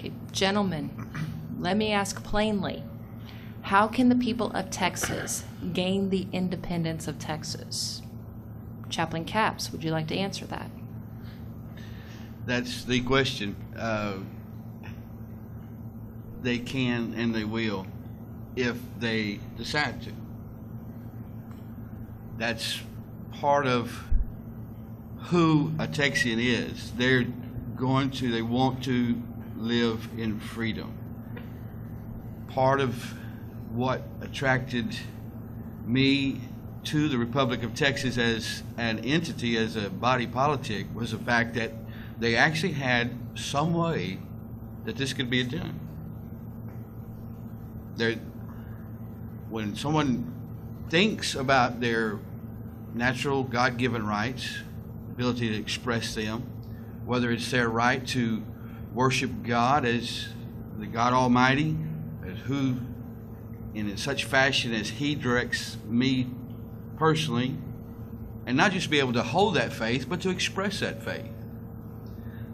Okay, gentlemen, let me ask plainly. How can the people of Texas gain the independence of Texas? Chaplain Capps, would you like to answer that? That's the question. They can and they will if they decide to. That's part of who a Texian is. They want to live in freedom. Part of what attracted me to the Republic of Texas as an entity, as a body politic, was the fact that they actually had some way that this could be done. When someone thinks about their natural God-given rights, ability to express them, whether it's their right to worship God as the God Almighty, as who, in such fashion as He directs me personally, and not just be able to hold that faith, but to express that faith.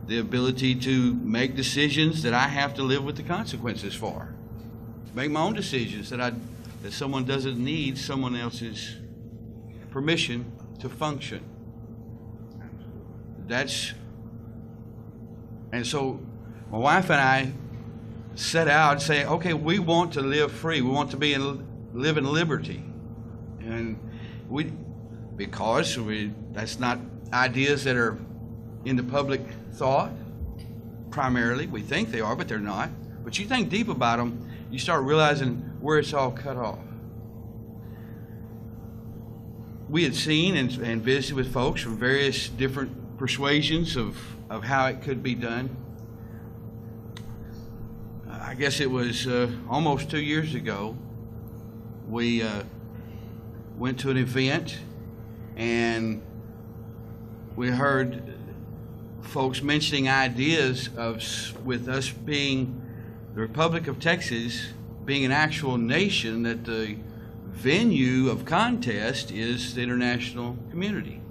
The ability to make decisions that I have to live with the consequences for. Make my own decisions that someone doesn't need someone else's permission to function. And so my wife and I set out and say, okay, we want to live free. We want to live in liberty. And that's not ideas that are in the public thought primarily. We think they are, but they're not. But you think deep about them, you start realizing where it's all cut off. We had seen and visited with folks from various different persuasions of how it could be done. I guess it was almost 2 years ago. We went to an event and we heard folks mentioning ideas with us being the Republic of Texas being an actual nation, that the venue of contest is the international community.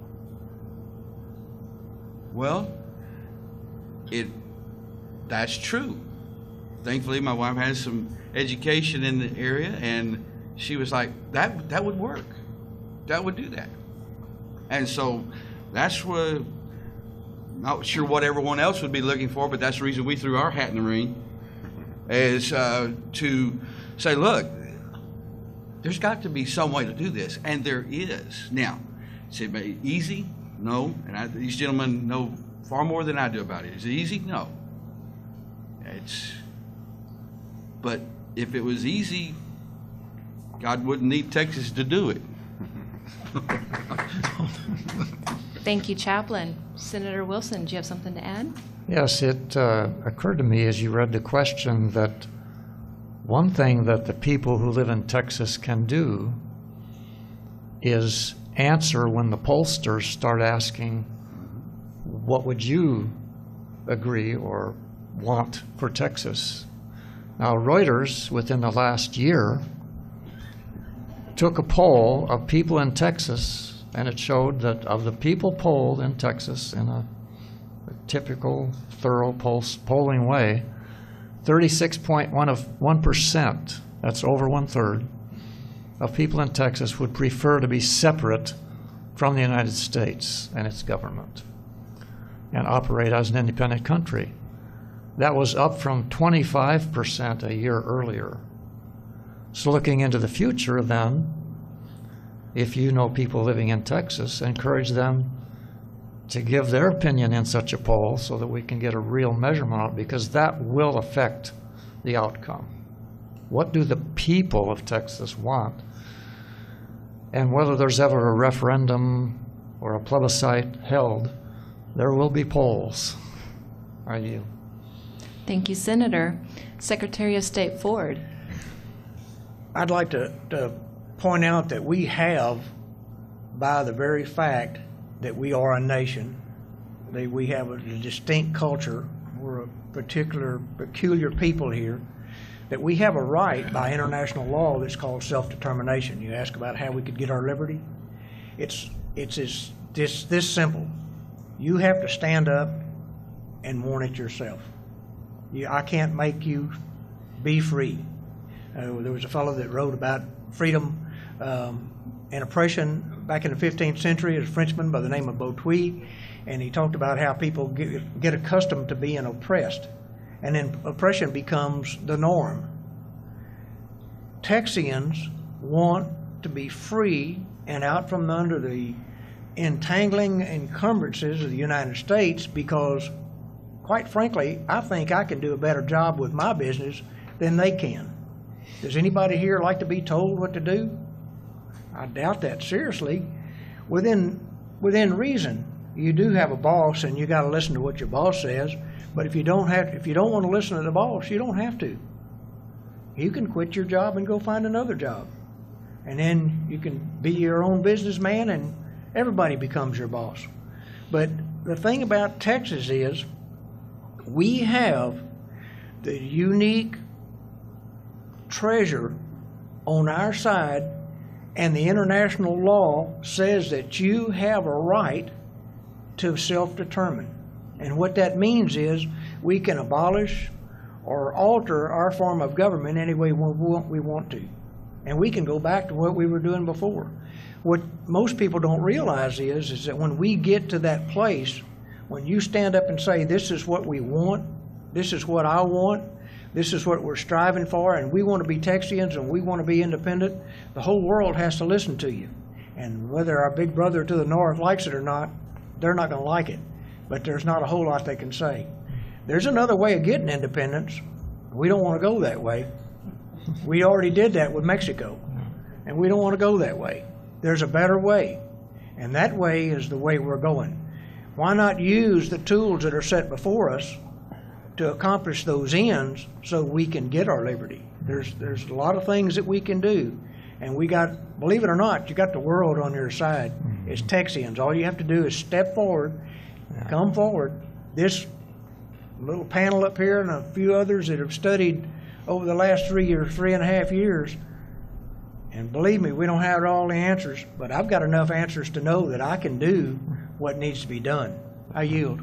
Well, that's true. Thankfully, my wife has some education in the area, and she was like, that would work. That would do that. And so that's what, not sure what everyone else would be looking for, but that's the reason we threw our hat in the ring, is to say, look, there's got to be some way to do this, and there is. Now, is it easy? No, and these gentlemen know far more than I do about it. Is it easy? No. But if it was easy, God wouldn't need Texas to do it. Thank you, Chaplain. Senator Wilson, do you have something to add? Yes, it occurred to me as you read the question that one thing that the people who live in Texas can do is answer when the pollsters start asking, what would you agree or want for Texas? Now, Reuters, within the last year, took a poll of people in Texas, and it showed that of the people polled in Texas in a typical, thorough polling way, 36.1%, that's over 1/3, of people in Texas would prefer to be separate from the United States and its government and operate as an independent country. That was up from 25% a year earlier. So looking into the future then, if you know people living in Texas, encourage them to give their opinion in such a poll so that we can get a real measurement on it, because that will affect the outcome. What do the people of Texas want? And whether there's ever a referendum or a plebiscite held, there will be polls. Are you? Thank you, Senator. Secretary of State Ford. I'd like to point out that we have, by the very fact that we are a nation, that we have a distinct culture, we're a peculiar people here, that we have a right by international law that's called self-determination. You ask about how we could get our liberty. It's this simple. You have to stand up and want it yourself. I can't make you be free. There was a fellow that wrote about freedom and oppression back in the 15th century, a Frenchman by the name of Beauteuil, and he talked about how people get accustomed to being oppressed, and then oppression becomes the norm. Texians want to be free and out from under the entangling encumbrances of the United States because, quite frankly, I think I can do a better job with my business than they can. Does anybody here like to be told what to do? I doubt that seriously. Within reason, you do have a boss, and you got to listen to what your boss says. But if you don't want to listen to the boss, you don't have to. You can quit your job and go find another job, and then you can be your own businessman, and everybody becomes your boss. But the thing about Texas is, we have the unique treasure on our side, and the international law says that you have a right to self-determine. And what that means is we can abolish or alter our form of government any way we want to. And we can go back to what we were doing before. What most people don't realize is that when we get to that place, when you stand up and say, this is what we want, this is what I want, this is what we're striving for, and we want to be Texians and we want to be independent, the whole world has to listen to you. And whether our big brother to the north likes it or not, they're not going to like it. But there's not a whole lot they can say. There's another way of getting independence. We don't want to go that way. We already did that with Mexico, and we don't want to go that way. There's a better way, and that way is the way we're going. Why not use the tools that are set before us to accomplish those ends so we can get our liberty? There's a lot of things that we can do, and we got, believe it or not, you got the world on your side. It's Texians. All you have to do is step forward, come forward. This little panel up here and a few others that have studied over the last 3.5 years, and believe me, we don't have all the answers, but I've got enough answers to know that I can do what needs to be done. I yield.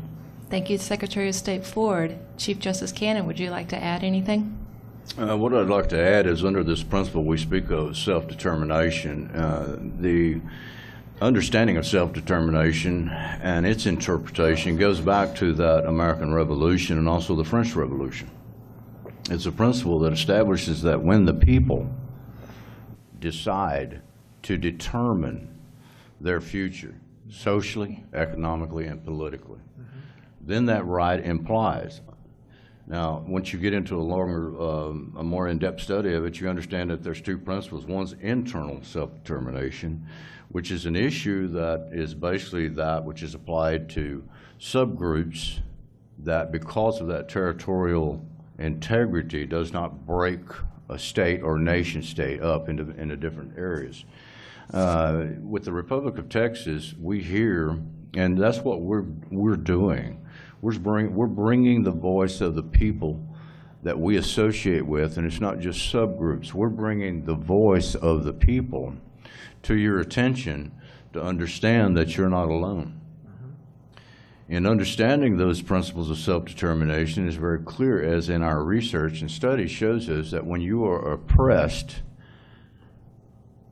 Thank you, Secretary of State Ford. Chief Justice Cannon, would you like to add anything? What I'd like to add is, under this principle we speak of self-determination, the understanding of self-determination and its interpretation goes back to that American Revolution and also the French Revolution. It's a principle that establishes that when the people decide to determine their future, socially, economically, and politically, then that right implies. Now, once you get into a longer, a more in-depth study of it, you understand that there's two principles. One's internal self-determination, which is an issue that is basically that which is applied to subgroups that, because of that territorial integrity, does not break a state or nation state up into different areas. With the Republic of Texas, we hear, and that's what we're doing. We're bringing the voice of the people that we associate with, and it's not just subgroups. We're bringing the voice of the people to your attention to understand that you're not alone. In understanding those principles of self-determination is very clear, as in our research and study shows us that when you are oppressed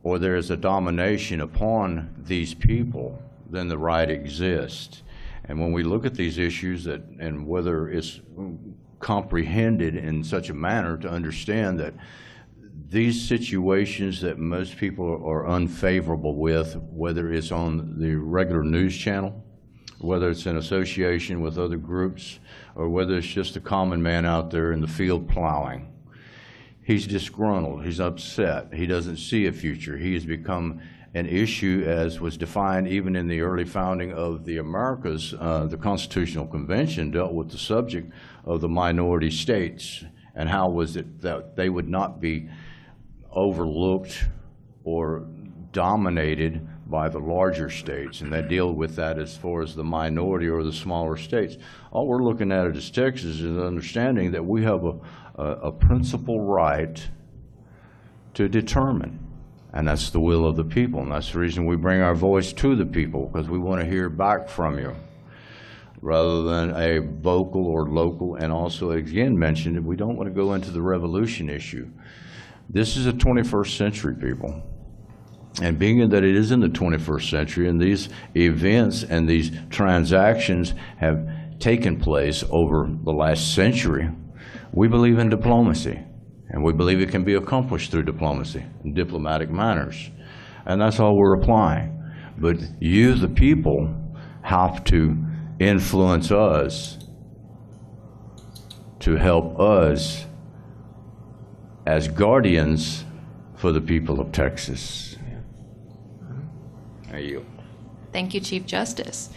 or there is a domination upon these people, then the right exists. And when we look at these issues and whether it's comprehended in such a manner to understand that these situations that most people are unfavorable with, whether it's on the regular news channel, whether it's in association with other groups, or whether it's just a common man out there in the field plowing, he's disgruntled, he's upset, he doesn't see a future. He has become an issue, as was defined even in the early founding of the Americas. The Constitutional Convention dealt with the subject of the minority states and how was it that they would not be overlooked or dominated by the larger states, and they deal with that as far as the minority or the smaller states. All we're looking at as Texas is understanding that we have a principal right to determine, and that's the will of the people, and that's the reason we bring our voice to the people, because we want to hear back from you. rather than a vocal or local, and also, again, mentioned, we don't want to go into the revolution issue. This is a 21st century, people. And being that it is in the 21st century, and these events and these transactions have taken place over the last century, we believe in diplomacy. And we believe it can be accomplished through diplomacy and diplomatic manners. And that's all we're applying. But you, the people, have to influence us to help us as guardians for the people of Texas. Thank you. Thank you, Chief Justice.